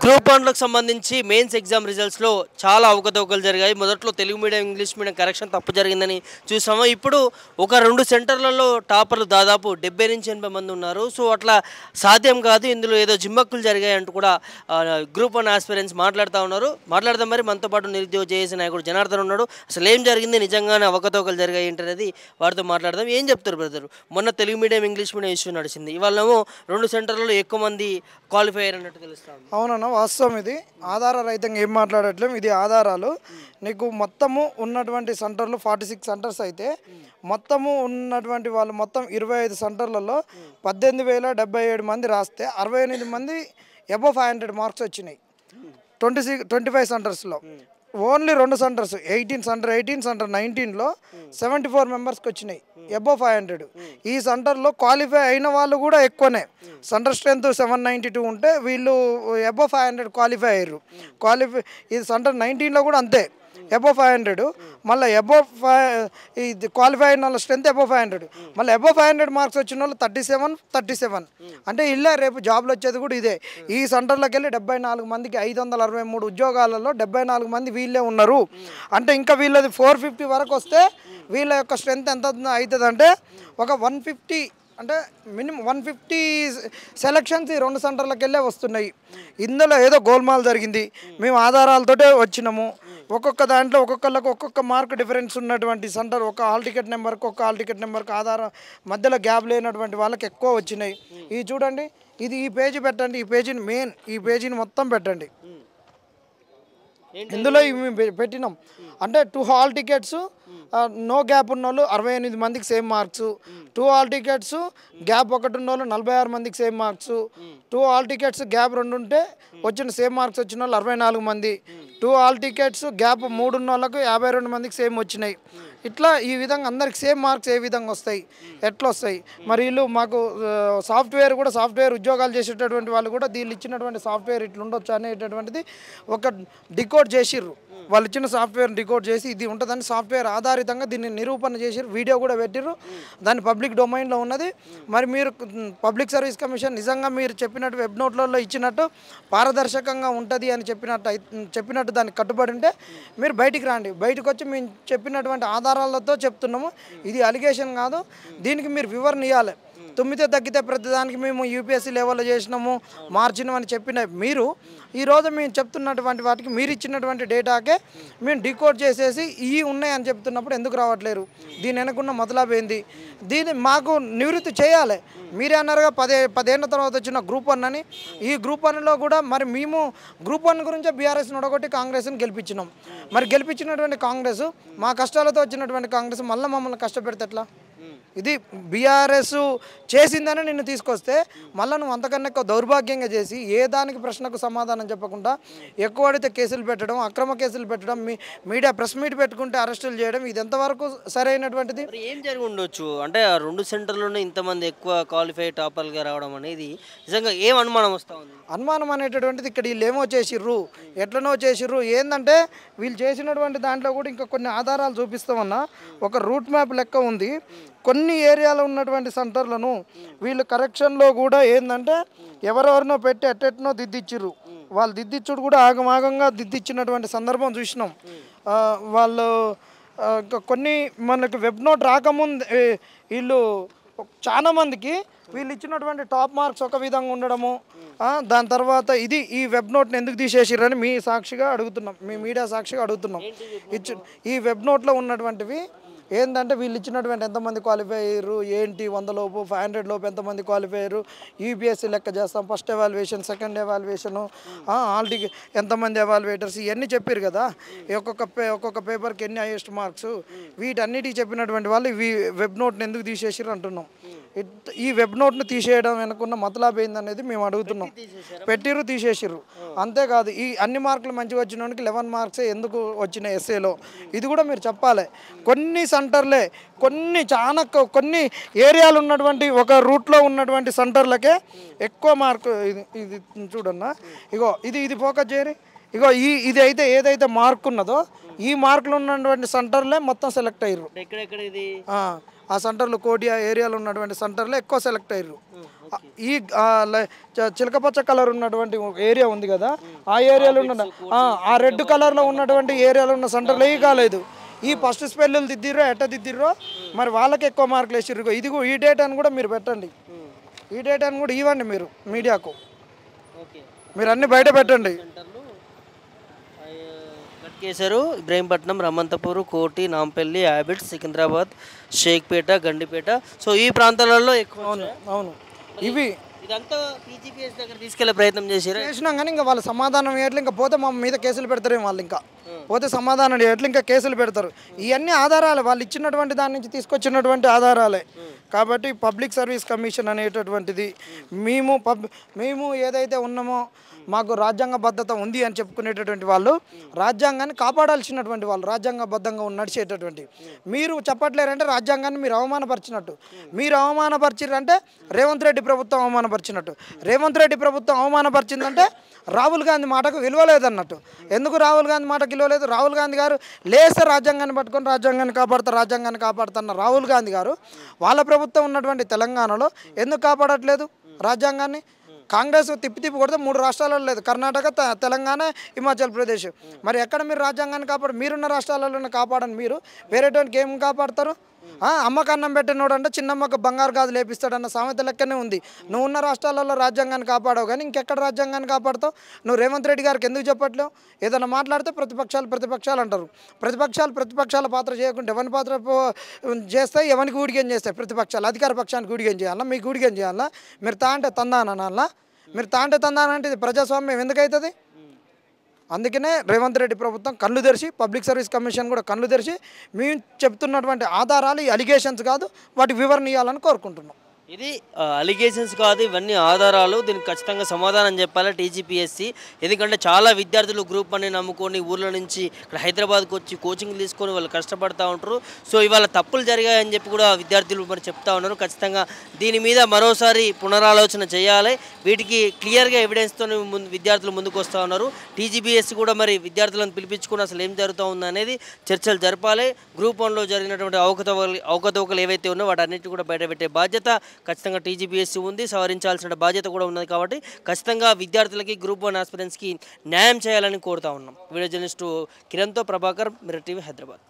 Group 1లకు సంబంధించి mains exam రిజల్ట్స్లో చాలా అవకతవకలు జరిగాయి. మొదట్లో Telugu medium, English medium correction తప్పు జరిగిందని చూసాము. ఇప్పుడు ఒక 2 సెంటర్లలో టాపర్లు దాదాపు 70 నుంచి 80 మంది ఉన్నారు. సో అట్లా సాధ్యం కాదు, ఇందులో ఏదో జిమ్మక్కులు జరిగాయి అంటూ కూడా గ్రూప్ 1 ఆస్పిరెంట్స్ మాట్లాడుతూ ఉన్నారు. మాట్లాడదాం మరి. మనతో పాటు నిరుద్యోగ జేఏసీ నాయకుడు జనార్దన్ ఉన్నాడు. అసలు ఏం జరిగింది, నిజంగానే అవకతవకలు జరిగాయి ఏంటనేది వారితో మాట్లాడదాం. ఏం చెప్తారు బ్రదర్? మొన్న Telugu medium, English medium issue నడిచింది. ఇవాళేమో 2 సెంటర్లలో ఎక్కువ మంది క్వాలిఫై అయ్యారన్నట్టు తెలుస్తాం. అవునన్నా, వాస్తవం. ఇది ఆధార రహితంగా ఏం మాట్లాడట్లేము. ఇది ఆధారాలు. నీకు మొత్తము ఉన్నటువంటి సెంటర్లు 46 సెంటర్స్ అయితే మొత్తము ఉన్నటువంటి వాళ్ళు మొత్తం 25 సెంటర్లలో 18,077 మంది రాస్తే 68 మంది అబవ్ 500 మార్క్స్ వచ్చినాయి. 25 సెంటర్స్లో ఓన్లీ 2 సెంటర్స్ 18 సెంటర్ 19లో 74 మెంబర్స్కి వచ్చినాయి అబవ్ 500. ఈ సెంటర్లో క్వాలిఫై అయిన వాళ్ళు కూడా ఎక్కువనే. సెంటర్ స్ట్రెంత్ 792 ఉంటే వీళ్ళు అబవ్ 500 క్వాలిఫై అయ్యారు. ఈ సెంటర్ 19లో కూడా అంతే, అబవ్ 500. మళ్ళీ ఇది క్వాలిఫై అయిన వాళ్ళ స్ట్రెంత్ అబవ్ 500. మళ్ళీ అబవ్ 500 మార్క్స్ వచ్చిన వాళ్ళు 37 అంటే ఇల్లే రేపు జాబ్లు వచ్చేది కూడా ఇదే. ఈ సెంటర్లోకి వెళ్ళి 74 మందికి 563 ఉద్యోగాలలో 74 మంది వీళ్ళే ఉన్నారు. అంటే ఇంకా వీళ్ళది 450 వరకు వస్తే వీళ్ళ యొక్క స్ట్రెంత్ ఎంత అవుతుంది అంటే ఒక 150, అంటే మినిమం 150 సెలక్షన్స్ ఈ 2 సెంటర్లకు వెళ్ళే వస్తున్నాయి. ఇందులో ఏదో గోల్మాల్ జరిగింది. మేము ఆధారాలతోటే వచ్చినాము. ఒక్కొక్క దాంట్లో ఒక్కొక్క మార్క్ డిఫరెన్స్ ఉన్నటువంటి సెంటర్, ఒక హాల్ టికెట్ నెంబర్కి ఆధారం మధ్యలో గ్యాప్ లేనటువంటి వాళ్ళకి ఎక్కువ వచ్చినాయి. ఇది చూడండి, ఈ పేజీ పెట్టండి. ఈ పేజీని మొత్తం పెట్టండి. ఇందులో ఇవి పెట్టినాం. అంటే 2 హాల్ టికెట్స్ నో గ్యాప్ ఉన్న వాళ్ళు 68 మందికి same marks, 2 hall tickets gap 1 ఉన్న వాళ్ళు 46 మందికి same marks, 2 hall tickets gap 2 ఉంటే వచ్చిన సేమ్ మార్క్స్ వచ్చిన వాళ్ళు 64 మంది, 2 హాల్ టికెట్స్ గ్యాప్ 3 ఉన్న వాళ్ళకు 52 మందికి సేమ్ వచ్చినాయి. ఇట్లా ఈ విధంగా అందరికి సేమ్ మార్క్స్ ఏ విధంగా వస్తాయి, ఎట్లా వస్తాయి? మరి వీళ్ళు మాకు సాఫ్ట్వేర్ ఉద్యోగాలు చేసేటటువంటి వాళ్ళు కూడా దీళ్ళు ఇచ్చినటువంటి సాఫ్ట్వేర్ ఇట్లా ఉండొచ్చు అనేటటువంటిది ఒక డికోడ్ చేసిర్రు. వాళ్ళు ఇచ్చిన సాఫ్ట్వేర్ డికోడ్ చేసి ఇది ఉంటుందని సాఫ్ట్వేర్ ఆధారితంగా దీన్ని నిరూపణ చేసిర్రు. వీడియో కూడా పెట్టిర్రు. దాన్ని పబ్లిక్ డొమైన్లో ఉన్నది. మరి మీరు పబ్లిక్ సర్వీస్ కమిషన్ నిజంగా మీరు చెప్పినట్టు వెబ్ నోట్లలో ఇచ్చినట్టు పారదర్శకంగా ఉంటుంది అని చెప్పినట్టు దానికి కట్టుబడి ఉంటే మీరు బయటికి రండి. బయటకు వచ్చి మేము చెప్పినటువంటి ఆధారాలతో చెప్తున్నాము. ఇది అలిగేషన్ కాదు. దీనికి మీరు వివరణ ఇవ్వాలి. తుమ్మితే తగ్గితే ప్రతిదానికి మేము యూపీఎస్సీ లెవెల్లో చేసినాము, మార్చినామని చెప్పిన మీరు ఈరోజు మేము చెప్తున్నటువంటి వాటికి మీరు ఇచ్చినటువంటి డేటాకే మేము డికోడ్ చేసేసి ఇవి ఉన్నాయని చెప్తున్నప్పుడు ఎందుకు రావట్లేరు? దీని వెనకున్న మొదలాబ్ ఏంది? దీన్ని మాకు నివృత్తి చేయాలి. మీరే అన్నారుగా 10 ఏళ్ళ తర్వాత వచ్చిన గ్రూప్ 1 అని. ఈ గ్రూప్ 1లో కూడా మరి మేము గ్రూప్ 1 గురించే బీఆర్ఎస్ని ఒడగొట్టి కాంగ్రెస్ని గెలిపించినాం. మరి గెలిపించినటువంటి కాంగ్రెస్, మా కష్టాలతో వచ్చినటువంటి కాంగ్రెస్ మళ్ళీ మమ్మల్ని కష్టపెడితే ఎట్లా? ఇది బీఆర్ఎస్ చేసిందని నిన్ను తీసుకొస్తే మళ్ళీ నువ్వు అంతకన్నా ఎక్కువ దౌర్భాగ్యంగా చేసి ఏ దానికి ప్రశ్నకు సమాధానం చెప్పకుండా ఎక్కువ అడిగితే కేసులు పెట్టడం, అక్రమ కేసులు పెట్టడం, మీడియా ప్రెస్ మీట్ పెట్టుకుంటే అరెస్టులు చేయడం, ఇది ఎంతవరకు సరైనటువంటిది? ఏం జరిగి ఉండొచ్చు అంటే ఆ 2 సెంటర్లోనే ఇంతమంది ఎక్కువ క్వాలిఫై టాపర్లుగా రావడం అనేది నిజంగా ఏం అనుమానం వస్తూ ఉంది? అనుమానం అనేటటువంటిది ఇక్కడ వీళ్ళు ఏమో చేసిర్రు, ఎట్లనో చేసిర్రు. ఏంటంటే వీళ్ళు చేసినటువంటి దాంట్లో కూడా ఇంకా కొన్ని ఆధారాలు చూపిస్తామన్నా. ఒక రూట్ మ్యాప్ లెక్క ఉంది. కొన్ని ఏరియాలో ఉన్నటువంటి సెంటర్లను వీళ్ళు కరెక్షన్లో కూడా ఏంటంటే ఎవరెవరినో పెట్టి ఎట్టెట్నో దిద్దిచ్చిర్రు. వాళ్ళు దిద్దిచ్చుడు కూడా ఆగమాగంగా దిద్దిచ్చినటువంటి సందర్భం చూసినాం. వాళ్ళు కొన్ని మనకు వెబ్ నోట్ రాకముందు వీళ్ళు చాలామందికి వీళ్ళు ఇచ్చినటువంటి టాప్ మార్క్స్ ఒక విధంగా ఉండడము, దాని తర్వాత ఈ వెబ్ నోట్ని ఎందుకు తీసేసిర్రని మీ సాక్షిగా అడుగుతున్నాం, మీ మీడియా సాక్షిగా అడుగుతున్నాం. ఈ వెబ్ నోట్లో ఉన్నటువంటివి ఏంటంటే వీళ్ళు ఇచ్చినటువంటి ఎంతమంది క్వాలిఫై అయ్యారు, ఏంటి 100 లోపు 500 లోపు ఎంతమంది క్వాలిఫై అయ్యారు, యూపీఎస్సీ లెక్క చేస్తాం, first evaluation, second evaluation, already ఎంతమంది ఎవాల్యుయేటర్స్, ఇవన్నీ చెప్పారు కదా. ఒక్కొక్క పేపర్కి ఎన్ని హైయెస్ట్ మార్క్స్, వీటన్నిటికి చెప్పినటువంటి వాళ్ళు ఈ వెబ్ నోట్ని ఎందుకు తీసేసారు అంటున్నాం. ఈ వెబ్ నోట్ను తీసేయడం వెనుకున్న మతలాబ్ ఏందనేది మేము అడుగుతున్నాం. పెట్టిర్రు, తీసేసిర్రు. అంతేకాదు ఈ అన్ని మార్కులు మంచిగా వచ్చినోనికి 11 మార్క్సే ఎందుకు వచ్చినాయి ఎస్ఏలో, ఇది కూడా మీరు చెప్పాలి. కొన్ని సెంటర్లే కొన్ని ఏరియాలు ఉన్నటువంటి ఒక రూట్లో ఉన్నటువంటి సెంటర్లకే ఎక్కువ మార్కు. ఇది చూడన్నా, ఇది ఫోకస్ చేయరి. ఇగో ఇది అయితే ఏదైతే మార్క్ ఉన్నదో ఈ మార్కులు ఉన్నటువంటి సెంటర్లే మొత్తం సెలెక్ట్ అయ్యారు. ఎక్కడెక్కడ ఇది ఆ సెంటర్లు కోటియా ఏరియాలో ఉన్నటువంటి సెంటర్లో ఎక్కువ సెలెక్ట్ అయ్యారు. ఈ చిలకపచ్చ కలర్ ఉన్నటువంటి ఏరియా ఉంది కదా, ఆ ఏరియాలో ఉన్న ఆ రెడ్ కలర్లో ఉన్నటువంటి ఏరియాలో ఉన్న సెంటర్లో ఏ కాలేదు. ఈ ఫస్ట్ స్పెల్లు దిద్దిర్రో ఎట్ట దిద్దిర్రో మరి వాళ్ళకి ఎక్కువ మార్కులు వేసిర్రు. ఇది ఈ డేట్ అని కూడా మీరు పెట్టండి, ఈ డేట్ అని కూడా ఇవ్వండి మీరు మీడియాకు, మీరు అన్ని బయట పెట్టండి. కేసరు, ఇబ్రహీంపట్నం, రమంతపూర్, కోటి, నాంపల్లి, హ్యాబిట్స్, సికింద్రాబాద్, షేక్పేట, గండిపేట, సో ఈ ప్రాంతాలలో ఎక్కువ. అవును ఇవి ఇదంతా టీజీపీఎస్ దగ్గర తీసుకెళ్లే ప్రయత్నం చేసినాం కానీ ఇంకా వాళ్ళు సమాధానం ఎట్లా, ఇంకా పోతే మా మీద కేసులు పెడతారు. వాళ్ళు ఇంకా పోతే సమాధానం ఎట్లా ఇంకా కేసులు పెడతారు. ఇవన్నీ ఆధారాలు వాళ్ళు ఇచ్చినటువంటి దాని నుంచి తీసుకొచ్చినటువంటి ఆధారాలే. కాబట్టి పబ్లిక్ సర్వీస్ కమిషన్ అనేటటువంటిది మేము ఏదైతే ఉన్నామో మాకు రాజ్యాంగబద్ధత ఉంది అని చెప్పుకునేటటువంటి వాళ్ళు, రాజ్యాంగాన్ని కాపాడాల్సినటువంటి వాళ్ళు, రాజ్యాంగబద్ధంగా నడిచేటటువంటి మీరు చెప్పట్లేరంటే రాజ్యాంగాన్ని మీరు అవమానపరిచినట్టు. మీరు అవమానపరిచారంటే రేవంత్ రెడ్డి ప్రభుత్వం అవమానపరిచినట్టు. రేవంత్ రెడ్డి ప్రభుత్వం అవమానపరిచిందంటే రాహుల్ గాంధీ మాటకు విలువలేదన్నట్టు. ఎందుకు రాహుల్ గాంధీ మాటకు విలువలేదు? రాహుల్ గాంధీ గారు లేస్తే రాజ్యాంగాన్ని పట్టుకొని రాజ్యాంగాన్ని కాపాడుతున్న రాహుల్ గాంధీ గారు వాళ్ళ ప్రభుత్వం ఉన్నటువంటి తెలంగాణలో ఎందుకు కాపాడట్లేదు రాజ్యాంగాన్ని? కాంగ్రెస్ తిప్పి కొడితే 3 రాష్ట్రాలలో లేదు, కర్ణాటక, తెలంగాణ, హిమాచల్ ప్రదేశ్. మరి ఎక్కడ మీరు రాజ్యాంగాన్ని మీరున్న రాష్ట్రాలలోనే కాపాడని మీరు వేరేటోనికి ఏం కాపాడతారు? అమ్మకు అన్నం పెట్టినోడు అంటే చిన్నమ్మకు బంగారు గాజు లేపిస్తాడన్న సామెత లెక్కనే ఉంది. నువ్వు ఉన్న రాష్ట్రాలలో రాజ్యాంగాన్ని కాపాడవు కానీ ఇంకెక్కడ రాజ్యాంగాన్ని కాపాడుతావు? నువ్వు రేవంత్ రెడ్డి గారికి ఎందుకు చెప్పట్లేవు? ఏదైనా మాట్లాడితే ప్రతిపక్షాలు అంటారు. ప్రతిపక్షాల పాత్ర చేయకుండా ఎవరి పాత్ర చేస్తాయి, ఎవరికి ఊడిగేం చేస్తాయి? ప్రతిపక్షాలు అధికార పక్షానికి ఊడిగేం చేయాలా? మీకు ఊడిగేం చేయాలా? మీరు తాంటే తందానన్నా, మీరు తాంటే తందానంటే ఇది ప్రజాస్వామ్యం ఎందుకవుతుంది? అందుకనే రేవంత్ రెడ్డి ప్రభుత్వం కళ్ళు తెరిచి, పబ్లిక్ సర్వీస్ కమిషన్ కూడా కళ్ళు తెరిచి మేము చెప్తున్నటువంటి ఆధారాలు ఈ అలిగేషన్స్ కాదు, వాటి వివరణ ఇవ్వాలని కోరుకుంటున్నాం. ఇది అలిగేషన్స్ కాదు, ఇవన్నీ ఆధారాలు. దీనికి ఖచ్చితంగా సమాధానం చెప్పాలి టీజీపీఎస్సీ. ఎందుకంటే చాలా విద్యార్థులు గ్రూప్ అని నమ్ముకొని ఊర్ల నుంచి ఇక్కడ హైదరాబాద్కి వచ్చి కోచింగ్ తీసుకొని వాళ్ళు కష్టపడుతూ ఉంటారు. సో ఇవాళ తప్పులు జరిగాయని చెప్పి కూడా విద్యార్థులు మరి చెప్తా ఉన్నారు. ఖచ్చితంగా దీని మీద మరోసారి పునరాలోచన చేయాలి. వీటికి క్లియర్గా ఎవిడెన్స్తో విద్యార్థులు ముందుకు వస్తూ ఉన్నారు. టీజీపీఎస్సీ కూడా మరి విద్యార్థులను పిలిపించుకుని అసలు ఏం జరుగుతూ ఉందో అనేది చర్చలు జరపాలి. గ్రూప్ 1లో జరిగినటువంటి అవకతవకలు ఏవైతే ఉన్నాయో వాటన్నిటి కూడా బయటపెట్టే బాధ్యత ఖచ్చితంగా టీజీపీఎస్సీ ఉంది. సవరించాల్సిన బాధ్యత కూడా ఉన్నది. కాబట్టి ఖచ్చితంగా విద్యార్థులకి గ్రూప్ 1 ఆస్పిరెంట్స్కి న్యాయం చేయాలని కోరుతా ఉన్నాం. వీడియో జర్నలిస్టు కిరణ్తో ప్రభాకర్, మిర్రర్ టీవీ, హైదరాబాద్.